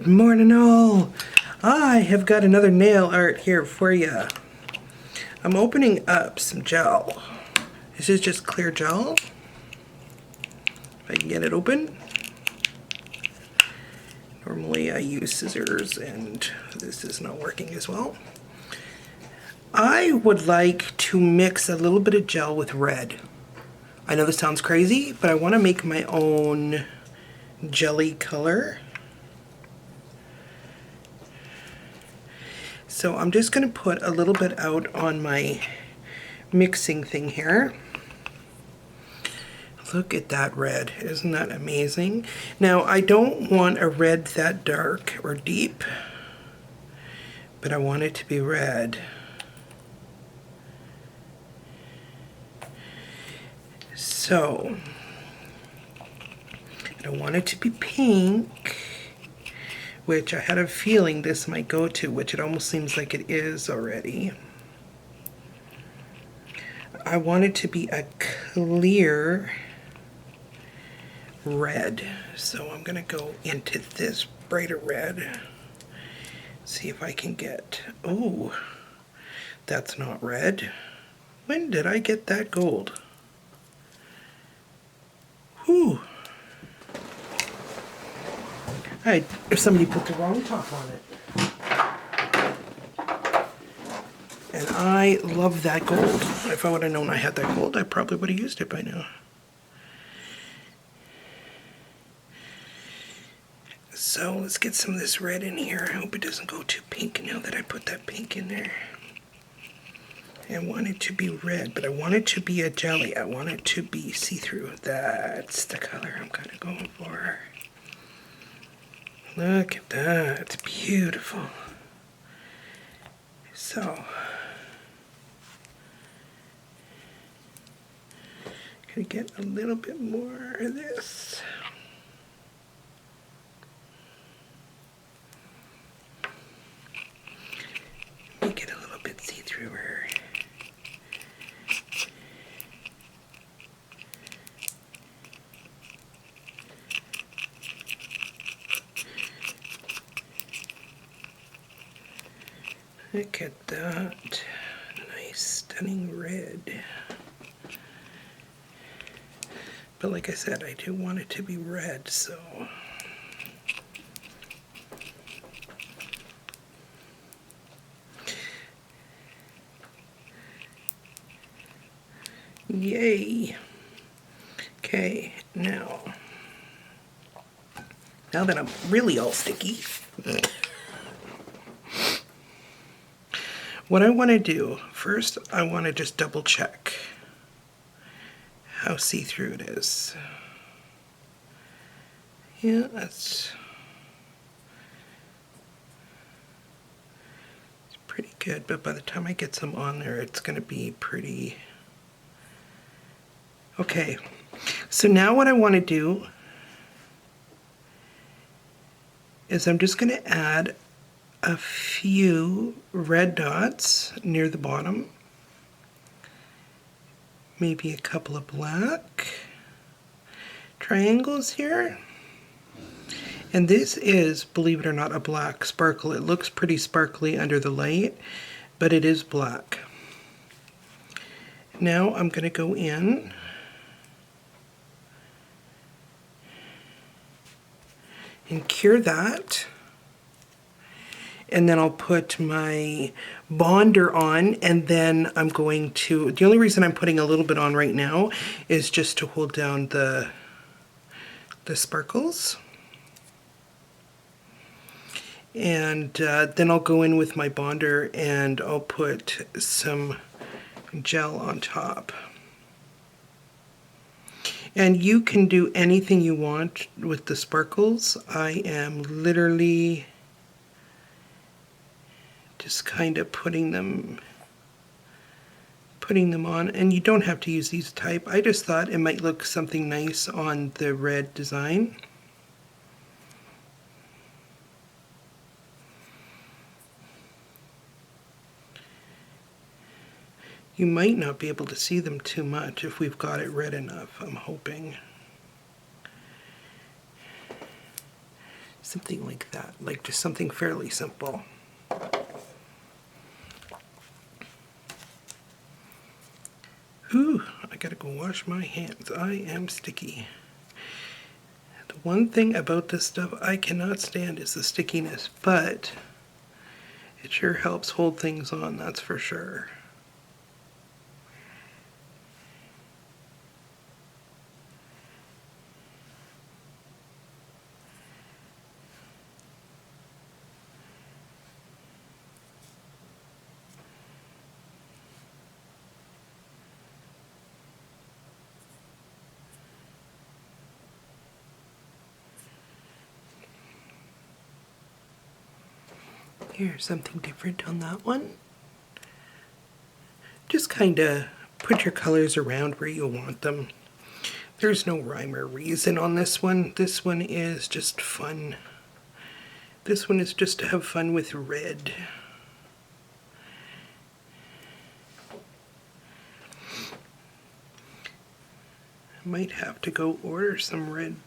Good morning all! I have got another nail art here for you. I'm opening up some gel. This is just clear gel. If I can get it open. Normally I use scissors and this is not working as well. I would like to mix a little bit of gel with red. I know this sounds crazy, but I want to make my own jelly color. So I'm just going to put a little bit out on my mixing thing here. Look at that red. Isn't that amazing? Now, I don't want a red that dark or deep, but I want it to be red. So, I don't want it to be pink, which I had a feeling this might go to, which it almost seems like it is already. I want it to be a clear red. So I'm going to go into this brighter red. See if I can get, oh, that's not red. When did I get that gold? Whew. If somebody put the wrong top on it. And I love that gold. If I would have known I had that gold, I probably would have used it by now. So let's get some of this red in here. I hope it doesn't go too pink now that I put that pink in there. I want it to be red, but I want it to be a jelly. I want it to be see-through. That's the color I'm kind of going for. Look at that, it's beautiful. So, gonna get a little bit more of this. Make it a little bit see-througher. Look at that, nice stunning red. But like I said, I do want it to be red, so. Yay. Okay, now that I'm really all sticky, what I want to do, first I want to just double check how see-through it is. Yeah, it's pretty good, but by the time I get some on there, it's going to be pretty... Okay, so now what I want to do is I'm just going to add a few red dots near the bottom, maybe a couple of black triangles here, and this is, believe it or not, a black sparkle. It looks pretty sparkly under the light, but it is black. Now I'm going to go in and cure that. And then I'll put my bonder on, and then I'm going to, the only reason I'm putting a little bit on right now is just to hold down the sparkles. And then I'll go in with my bonder and I'll put some gel on top. And you can do anything you want with the sparkles. I am literally just kind of putting them on, and you don't have to use these type. I just thought it might look something nice on the red design. You might not be able to see them too much if we've got it red enough, I'm hoping. Something like that, like just something fairly simple. Ooh, I gotta go wash my hands. I am sticky. The one thing about this stuff I cannot stand is the stickiness, but it sure helps hold things on, that's for sure. Here's something different on that one. Just kind of put your colors around where you want them. There's no rhyme or reason on this one. This one is just fun. This one is just to have fun with red. I might have to go order some red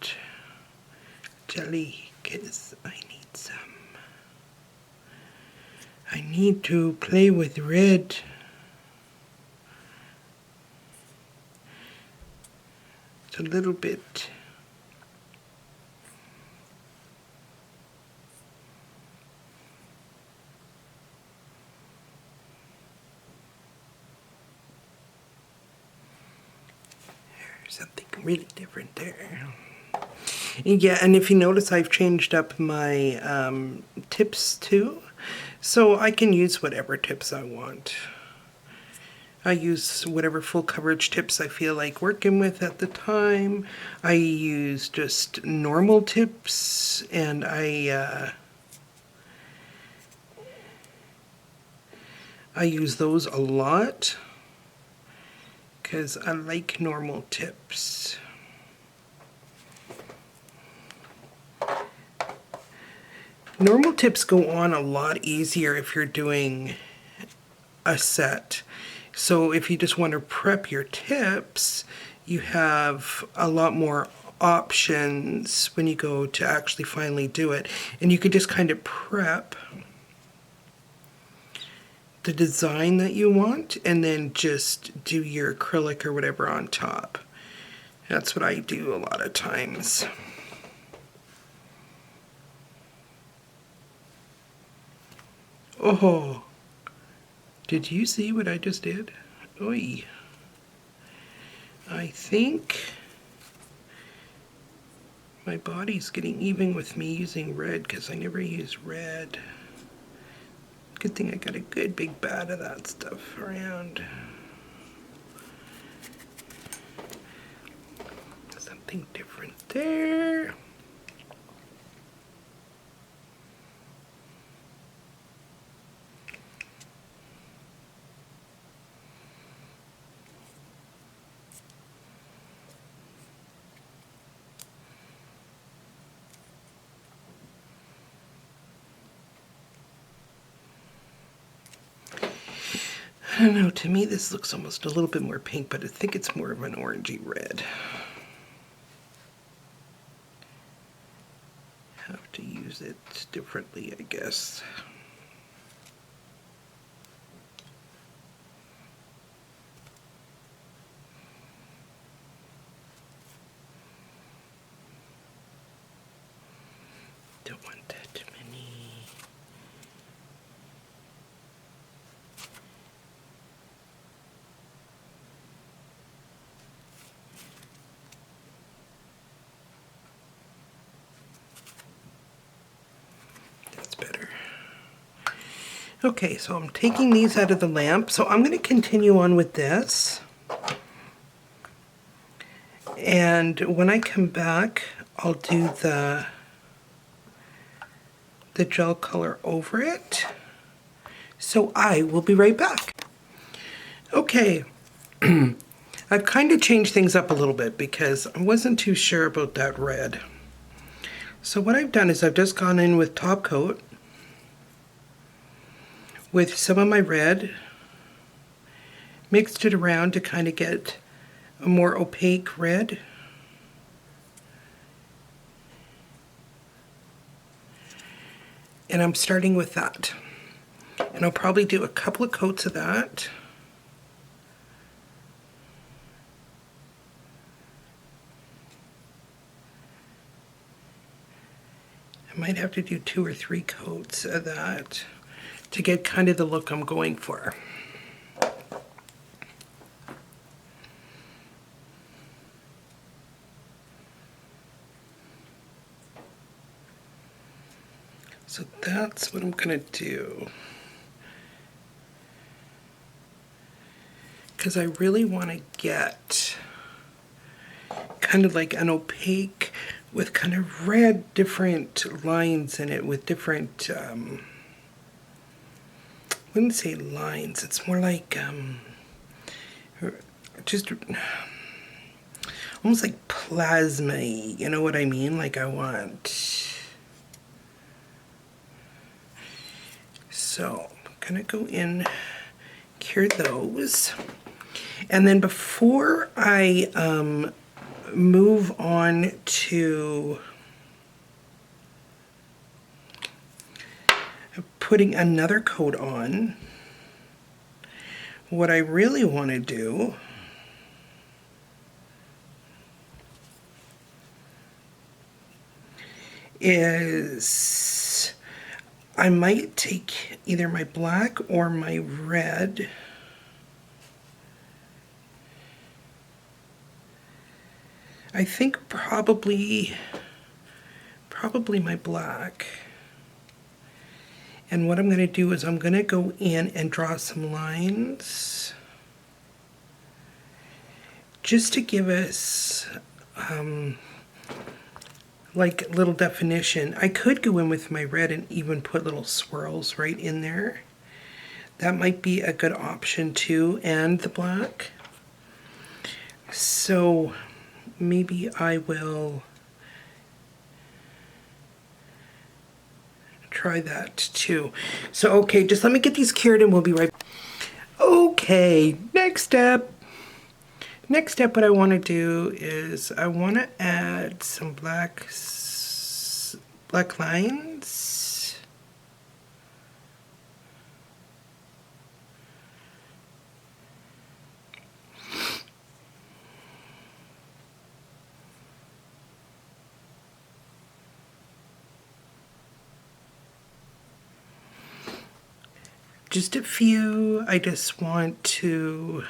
jelly because I need some. I need to play with red. It's a little bit something really different there. Yeah, and if you notice, I've changed up my tips too, so I can use whatever tips I want. I use whatever full coverage tips I feel like working with at the time. I use just normal tips, and I use those a lot because I like normal tips. Normal tips go on a lot easier if you're doing a set. So if you just want to prep your tips, you have a lot more options when you go to actually finally do it. And you can just kind of prep the design that you want and then just do your acrylic or whatever on top. That's what I do a lot of times. Oh, did you see what I just did? Oy. I think my body's getting even with me using red because I never use red. Good thing I got a good big bat of that stuff around. Something different there. I don't know, to me this looks almost a little bit more pink, but I think it's more of an orangey red. Have to use it differently, I guess. Don't want that many. Better. Okay, so I'm taking these out of the lamp. So I'm going to continue on with this. And when I come back, I'll do the gel color over it. So I will be right back. Okay, I've kind of changed things up a little bit because I wasn't too sure about that red. So what I've done is I've just gone in with top coat with some of my red, mixed it around to kind of get a more opaque red. And I'm starting with that. And I'll probably do a couple of coats of that. I might have to do 2 or 3 coats of that to get kind of the look I'm going for. So that's what I'm going to do. Because I really want to get kind of like an opaque with kind of red different lines in it with different, I wouldn't say lines, it's more like just almost like plasma-y, you know what I mean? Like I want. So I'm gonna go in, cure those. And then before I move on to putting another coat on, what I really want to do is I might take either my black or my red I think probably my black. And what I'm going to do is I'm going to go in and draw some lines just to give us like little definition. I could go in with my red and even put little swirls right in there. That might be a good option too, and the black. So maybe I will try that too. So okay, just let me get these cured and we'll be right back. Okay, next step. Next step, what I want to do is I want to add some black lines. Just a few. I just want to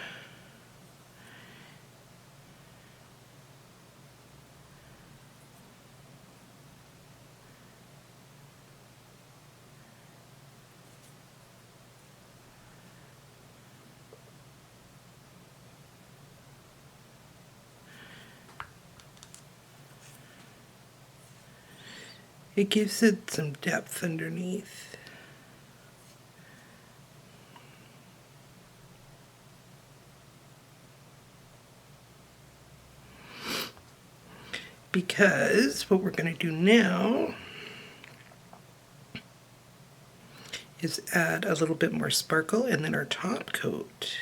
it gives it some depth underneath. Because what we're going to do now is add a little bit more sparkle and then our top coat.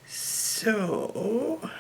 So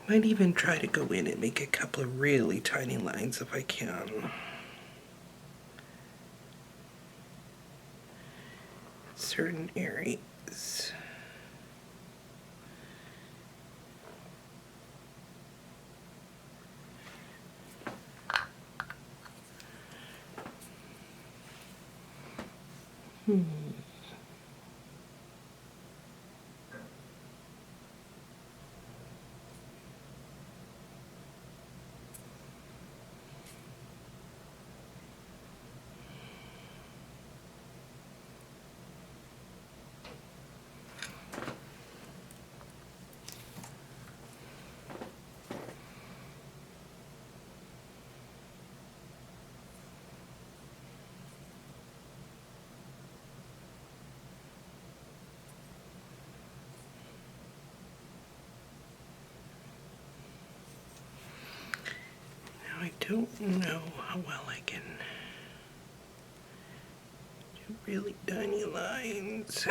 might even try to go in and make a couple of really tiny lines if I can. Certain areas. I don't know how well I can do really tiny lines.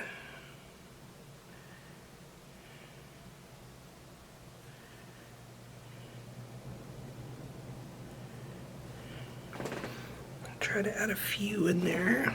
I'll try to add a few in there.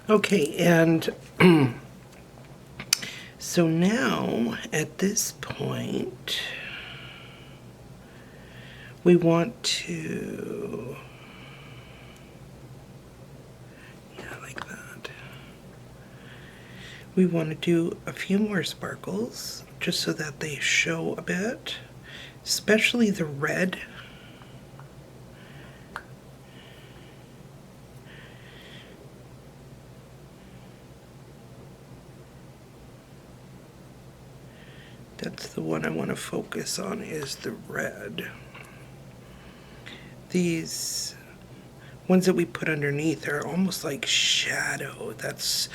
Okay, and so now at this point, we want to, yeah, like that. We want to do a few more sparkles just so that they show a bit, especially the red. That's the one I want to focus on, is the red. These ones that we put underneath are almost like shadow. That's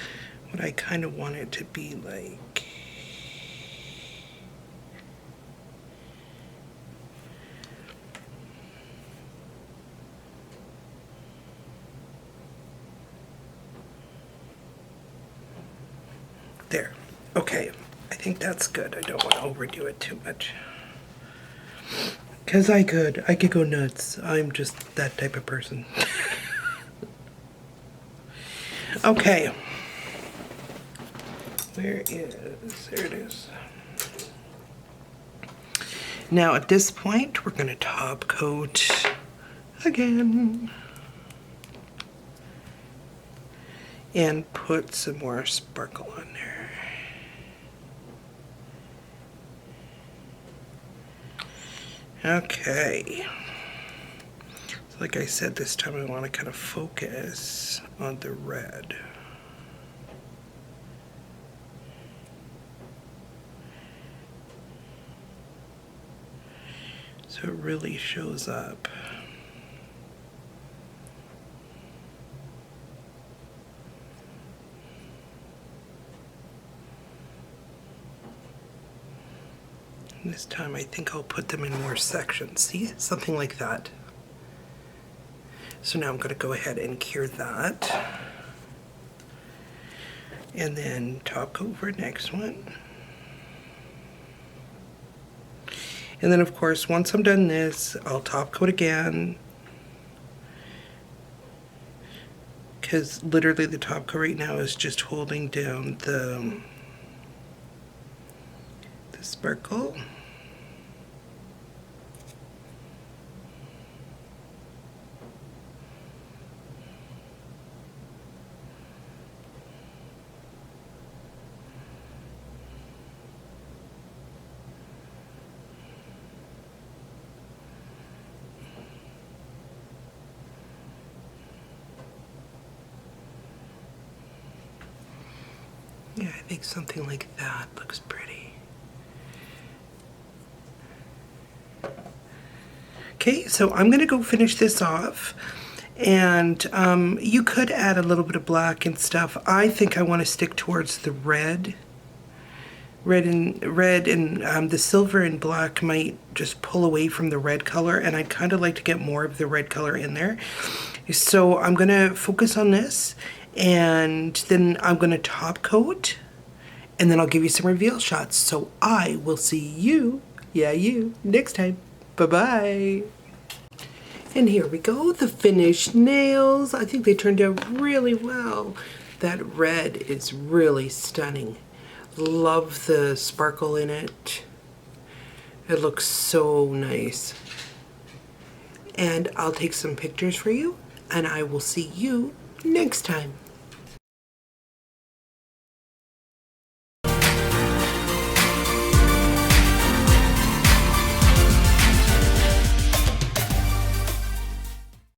what I kind of want it to be like. There. Okay. I think that's good. I don't want to overdo it too much. Because I could go nuts. I'm just that type of person. Okay. There it is. Now at this point, we're going to top coat again. And put some more sparkle on there. Okay, so like I said, this time I want to kind of focus on the red. So it really shows up. This time I think I'll put them in more sections. See? Something like that. So now I'm going to go ahead and cure that. And then top coat for next one. And then of course, once I'm done this, I'll top coat again. Because literally the top coat right now is just holding down the sparkle. Yeah, I think something like that looks pretty. Okay, so I'm gonna go finish this off, and you could add a little bit of black and stuff. I think I want to stick towards the red. Red and the silver and black might just pull away from the red color, and I'd kind of like to get more of the red color in there. So I'm gonna focus on this, and then I'm gonna top coat, and then I'll give you some reveal shots. So I will see you, yeah, you, next time. Bye-bye. And here we go, the finished nails. I think they turned out really well. That red is really stunning. Love the sparkle in it. It looks so nice. And I'll take some pictures for you, and I will see you next time.